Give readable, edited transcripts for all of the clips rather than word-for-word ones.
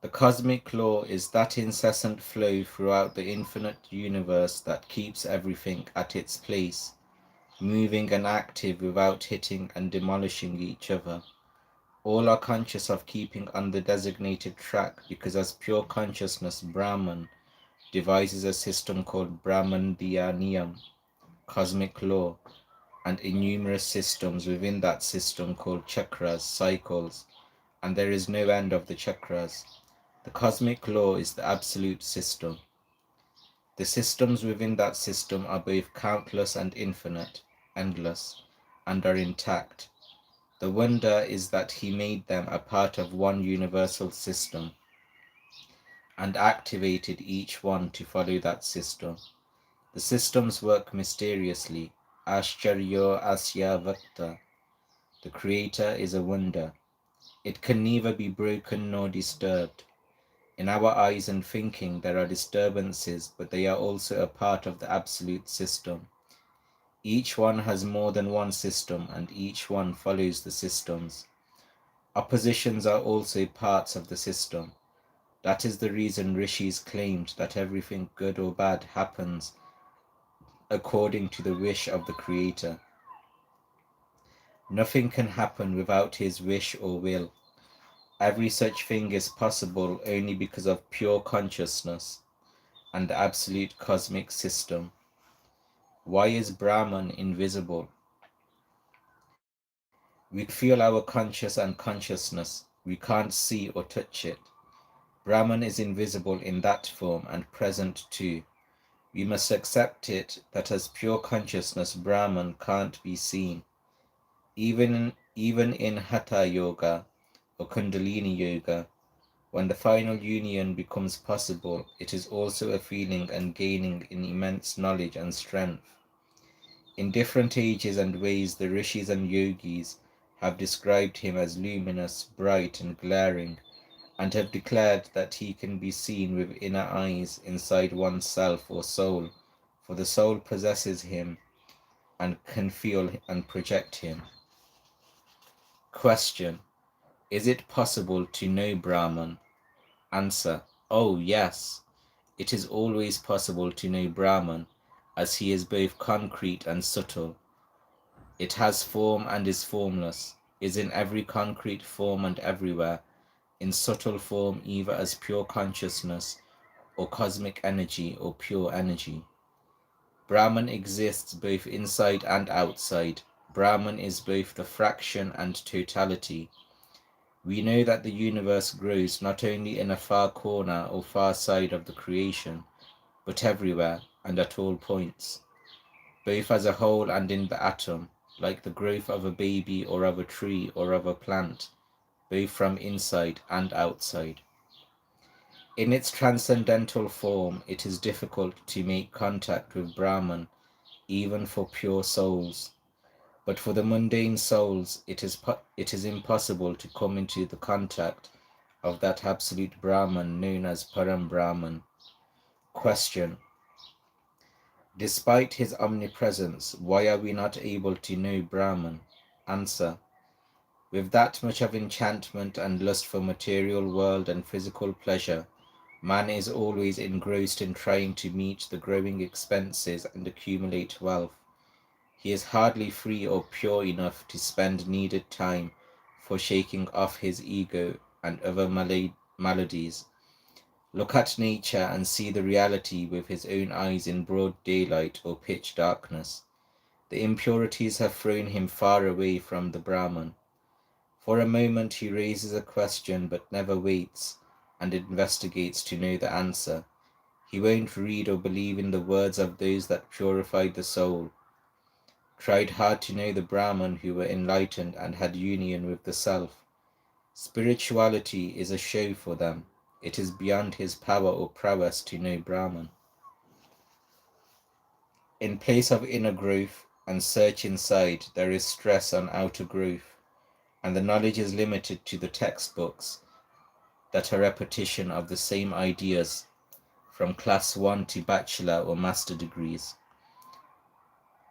The cosmic law is that incessant flow throughout the infinite universe that keeps everything at its place, moving and active without hitting and demolishing each other. All are conscious of keeping on the designated track because as pure consciousness Brahman devises a system called Brahmandiyaniyam, cosmic law, and innumerous systems within that system called chakras, cycles, and there is no end of the chakras. The cosmic law is the absolute system. The systems within that system are both countless and infinite, endless, and are intact. The wonder is that he made them a part of one universal system and activated each one to follow that system. The systems work mysteriously. Ashcharyo Asya Vakta. The Creator is a wonder. It can neither be broken nor disturbed. In our eyes and thinking there are disturbances, but they are also a part of the absolute system. Each one has more than one system, and each one follows the systems. Oppositions are also parts of the system. That is the reason rishis claimed that everything good or bad happens according to the wish of the Creator. Nothing can happen without his wish or will. Every such thing is possible only because of pure consciousness and the absolute cosmic system. Why is Brahman invisible? We can feel our conscious and consciousness. We can't see or touch it. Brahman is invisible in that form and present too. We must accept it that as pure consciousness Brahman can't be seen. Even in Hatha Yoga or Kundalini Yoga, when the final union becomes possible, it is also a feeling and gaining in immense knowledge and strength. In different ages and ways, the rishis and yogis have described him as luminous, bright, and glaring, and have declared that he can be seen with inner eyes inside one's self or soul, for the soul possesses him and can feel and project him. Question: is it possible to know Brahman? Answer: oh yes, it is always possible to know Brahman, as he is both concrete and subtle. It has form and is formless, is in every concrete form and everywhere, in subtle form either as pure consciousness or cosmic energy or pure energy. Brahman exists both inside and outside. Brahman is both the fraction and totality. We know that the universe grows not only in a far corner or far side of the creation, but everywhere and at all points, both as a whole and in the atom, like the growth of a baby or of a tree or of a plant, both from inside and outside. In its transcendental form, it is difficult to make contact with Brahman, even for pure souls. But for the mundane souls, it is impossible to come into the contact of that absolute Brahman known as Param Brahman. Question: despite his omnipresence, why are we not able to know Brahman? Answer: with that much of enchantment and lust for material world and physical pleasure, man is always engrossed in trying to meet the growing expenses and accumulate wealth. He is hardly free or pure enough to spend needed time for shaking off his ego and other maladies. Look at nature and see the reality with his own eyes in broad daylight or pitch darkness. The impurities have thrown him far away from the Brahman. For a moment he raises a question but never waits and investigates to know the answer. He won't read or believe in the words of those that purified the soul, tried hard to know the Brahman who were enlightened and had union with the self. Spirituality is a show for them. It is beyond his power or prowess to know Brahman. In place of inner growth and search inside, there is stress on outer growth, and the knowledge is limited to the textbooks that are repetition of the same ideas from class 1 to bachelor or master degrees.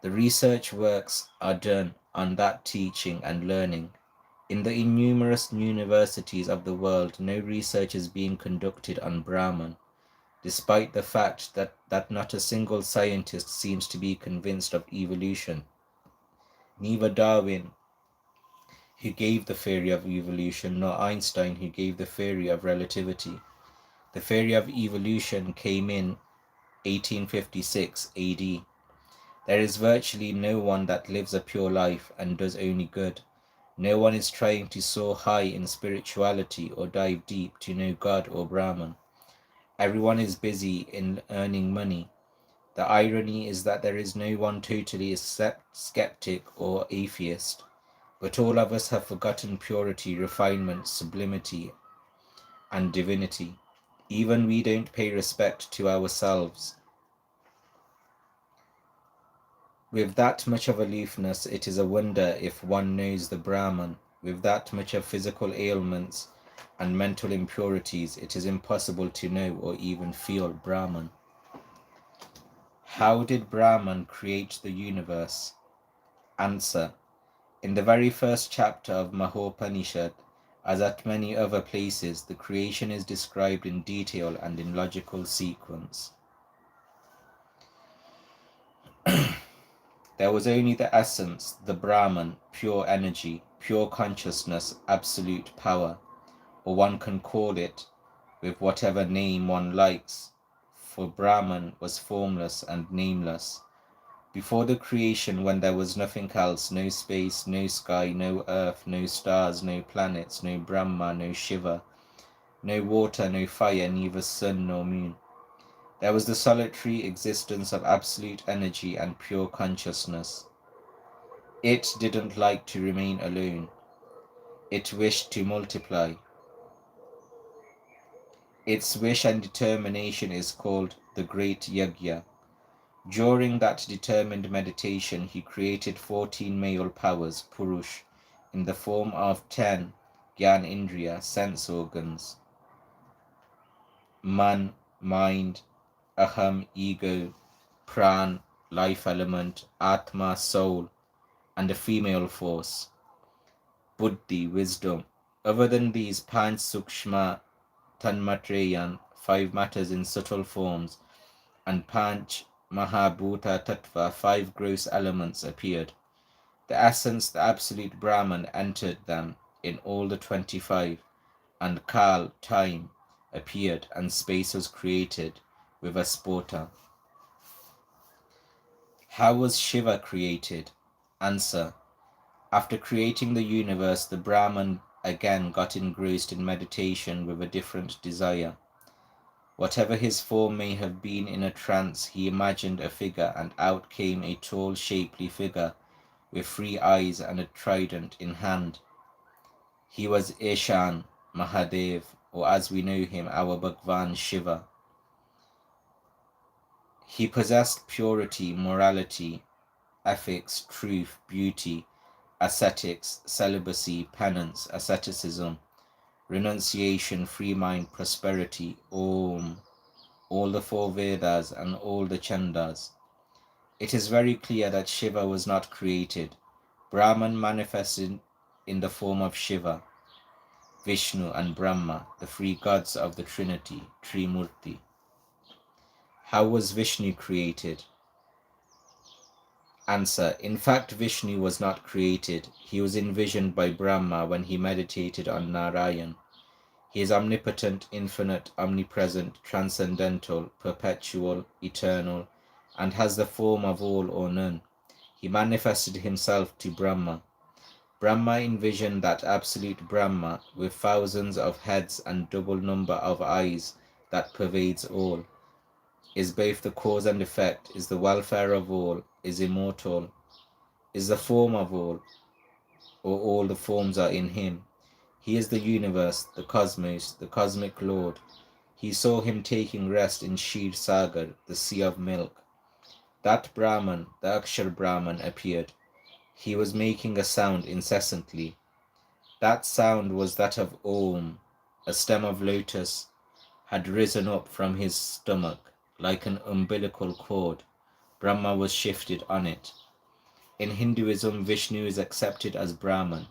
The research works are done on that teaching and learning. In the innumerous universities of the world, no research is being conducted on Brahman, despite the fact that not a single scientist seems to be convinced of evolution. Neither Darwin, who gave the theory of evolution, nor Einstein, who gave the theory of relativity. The theory of evolution came in 1856 AD. There is virtually no one that lives a pure life and does only good. No one is trying to soar high in spirituality or dive deep to know God or Brahman. Everyone is busy in earning money. The irony is that there is no one totally skeptic or atheist, but all of us have forgotten purity, refinement, sublimity, and divinity. Even we don't pay respect to ourselves. With that much of aloofness, it is a wonder if one knows the Brahman. With that much of physical ailments and mental impurities, it is impossible to know or even feel Brahman. How did Brahman create the universe? Answer. In the very first chapter of Mahopanishad, as at many other places, the creation is described in detail and in logical sequence. There was only the essence, the Brahman, pure energy, pure consciousness, absolute power, or one can call it with whatever name one likes, for Brahman was formless and nameless. Before the creation, when there was nothing else, no space, no sky, no earth, no stars, no planets, no Brahma, no Shiva, no water, no fire, neither sun nor moon. There was the solitary existence of absolute energy and pure consciousness. It didn't like to remain alone. It wished to multiply. Its wish and determination is called the Great Yajna. During that determined meditation, he created 14 male powers, Purush, in the form of 10 Gyan Indriya, sense organs, Man, mind, Aham, ego, Pran, life element, Atma, soul, and a female force, Buddhi, wisdom. Other than these, Panch Sukshma Tanmatrayan, 5 matters in subtle forms, and Panch Mahabhuta Tattva, 5 gross elements appeared. The essence, the absolute Brahman, entered them in all the 25, and Kal, time, appeared, and space was created with a spota. How was Shiva created? Answer. After creating the universe, the Brahman again got engrossed in meditation with a different desire. Whatever his form may have been in a trance, he imagined a figure, and out came a tall, shapely figure with 3 eyes and a trident in hand. He was Ishan, Mahadev, or as we know him, our Bhagwan Shiva. He possessed purity, morality, ethics, truth, beauty, ascetics, celibacy, penance, asceticism, renunciation, free mind, prosperity, Om, all the 4 Vedas and all the Chandas. It is very clear that Shiva was not created. Brahman manifested in the form of Shiva, Vishnu and Brahma, the 3 gods of the Trinity, Trimurti. How was Vishnu created? Answer. In fact, Vishnu was not created. He was envisioned by Brahma when he meditated on Narayan. He is omnipotent, infinite, omnipresent, transcendental, perpetual, eternal, and has the form of all or none. He manifested himself to Brahma. Brahma envisioned that absolute Brahma with thousands of heads and double number of eyes that pervades all, is both the cause and effect, is the welfare of all, is immortal, is the form of all, or all the forms are in him. He is the universe, the cosmos, the cosmic lord. He saw him taking rest in Shir Sagar, the sea of milk. That Brahman, the Akshar Brahman, appeared. He was making a sound incessantly. That sound was that of Om. A stem of lotus had risen up from his stomach like an umbilical cord. Brahma was shifted on it. In Hinduism, Vishnu is accepted as Brahman.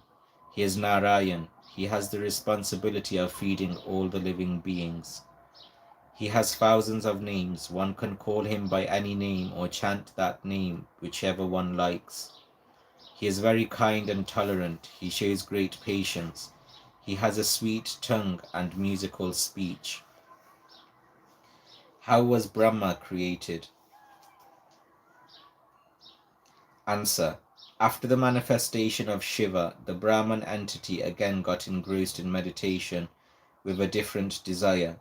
He is Narayan. He has the responsibility of feeding all the living beings. He has thousands of names. One can call him by any name or chant that name, whichever one likes. He is very kind and tolerant. He shows great patience. He has a sweet tongue and musical speech. How was Brahma created? Answer. After the manifestation of Shiva, the Brahman entity again got engrossed in meditation with a different desire.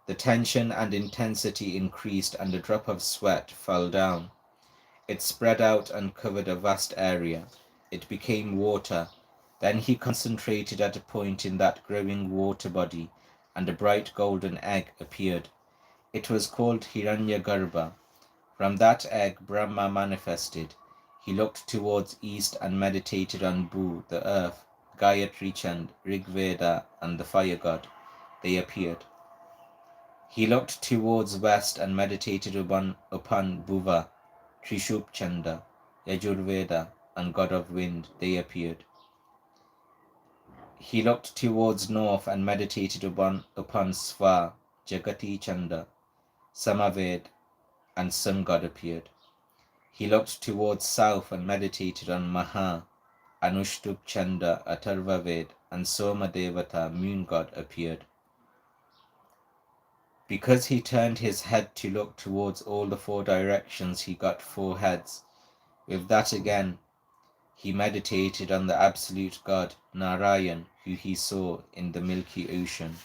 The tension and intensity increased and a drop of sweat fell down. It spread out and covered a vast area. It became water. Then he concentrated at a point in that growing water body, and a bright golden egg appeared. It was called Hiranyagarbha. From that egg Brahma manifested. He looked towards east and meditated on Bhu, the earth, Gayatri Chand, Rigveda, and the fire god. They appeared. He looked towards west and meditated upon Bhuva, Trishub Chanda, Yajurveda, and god of wind. They appeared. He looked towards north and meditated upon Sva, Jagati Chanda, Samaved, and sun god appeared. He looked towards south and meditated on Maha, Anushtup Chanda, Atharvaved, and Soma Devata, moon god, appeared. Because he turned his head to look towards all the four directions, he got 4 heads. With that again, he meditated on the absolute God, Narayan, who he saw in the Milky Ocean.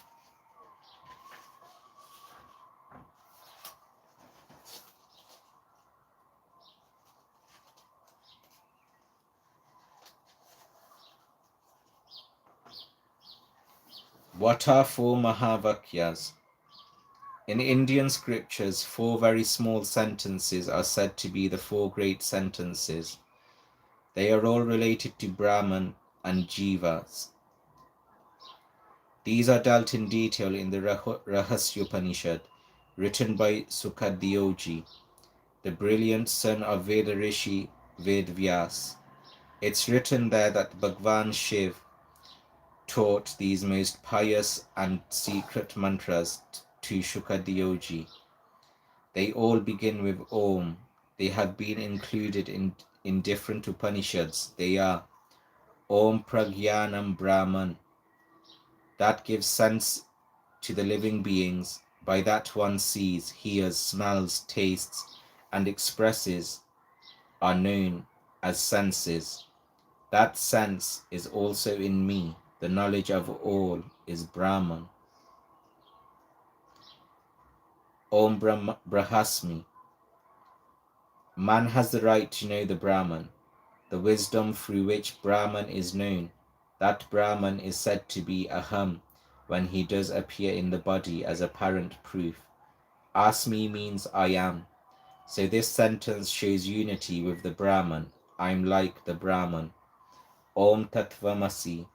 What are 4 Mahavakyas? In Indian scriptures, 4 very small sentences are said to be the 4 great sentences. They are all related to Brahman and Jivas. These are dealt in detail in the Rahasya Upanishad, written by Sukadevji, the brilliant son of Veda Rishi Vedvyas. It's written there that Bhagwan Shiv taught these most pious and secret mantras to Sukadevji. They all begin with Om. They have been included in different Upanishads. They are Om Pragyanam Brahman. That gives sense to the living beings. By that one sees, hears, smells, tastes, and expresses are known as senses. That sense is also in me. The knowledge of all is Brahman. Om Brahasmi. Man has the right to know the Brahman, the wisdom through which Brahman is known. That Brahman is said to be Aham when he does appear in the body as apparent proof. Asmi means I am. So this sentence shows unity with the Brahman. I'm like the Brahman. Om Tattvamasi.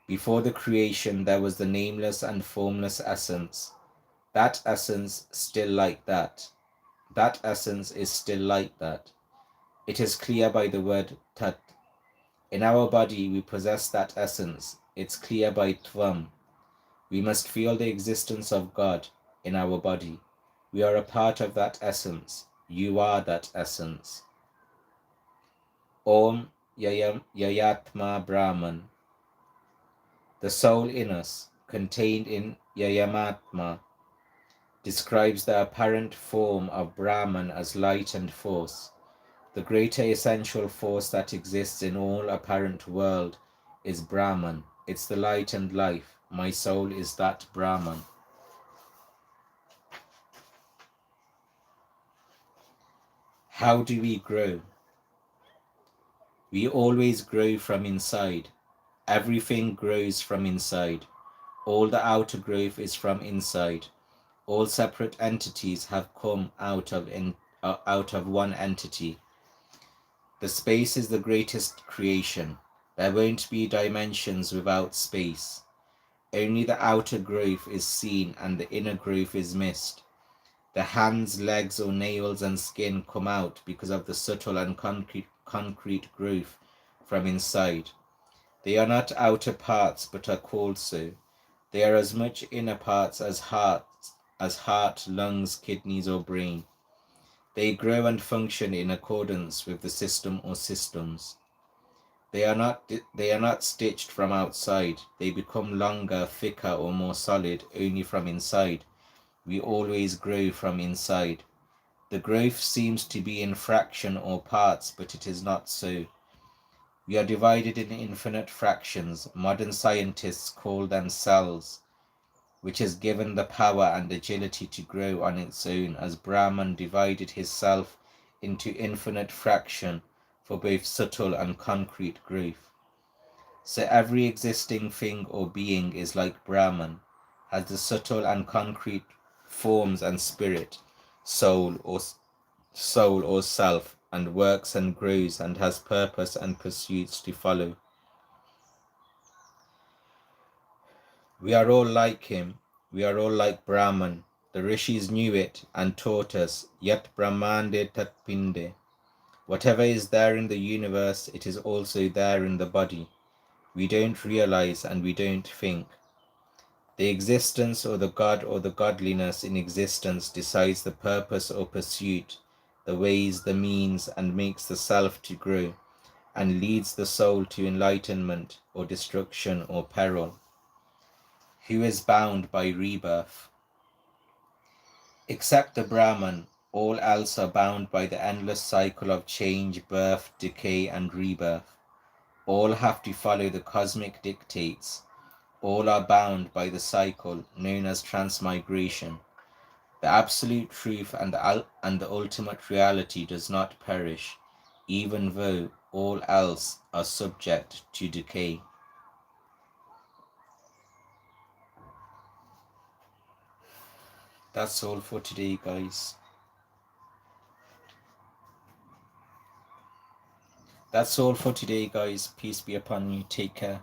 Before the creation there was the nameless and formless essence. That essence still like that. That essence is still like that. It is clear by the word Tat. In our body we possess that essence. It's clear by Tvam. We must feel the existence of God in our body. We are a part of that essence. You are that essence. Om Yayatma Brahman. The soul in us, contained in Yayamatma, describes the apparent form of Brahman as light and force. The greater essential force that exists in all apparent world is Brahman. It's the light and life. My soul is that Brahman. How do we grow? We always grow from inside. Everything grows from inside. All the outer growth is from inside. All separate entities have come out of one entity. The space is the greatest creation. There won't be dimensions without space. Only the outer growth is seen and the inner growth is missed. The hands, legs, or nails and skin come out because of the subtle and concrete growth from inside. They are not outer parts, but are called so. They are as much inner parts as heart, lungs, kidneys, or brain. They grow and function in accordance with the system or systems. They are not stitched from outside. They become longer, thicker, or more solid only from inside. We always grow from inside. The growth seems to be in fraction or parts, but it is not so. We are divided in infinite fractions. Modern scientists call them cells, which is given the power and agility to grow on its own, as Brahman divided his self into infinite fraction for both subtle and concrete growth. So every existing thing or being is like Brahman, has the subtle and concrete forms and spirit, soul or self, and works and grows and has purpose and pursuits to follow. We are all like him. We are all like Brahman. The rishis knew it and taught us, yet Brahmande Tatpinde. Whatever is there in the universe, it is also there in the body. We don't realize and we don't think. The existence or the God or the godliness in existence decides the purpose or pursuit, the ways, the means, and makes the self to grow, and leads the soul to enlightenment or destruction or peril. Who is bound by rebirth? Except the Brahman, all else are bound by the endless cycle of change, birth, decay, and rebirth. All have to follow the cosmic dictates. All are bound by the cycle known as transmigration. The absolute truth and the ultimate reality does not perish, even though all else are subject to decay. That's all for today, guys. That's all for today, guys. Peace be upon you. Take care.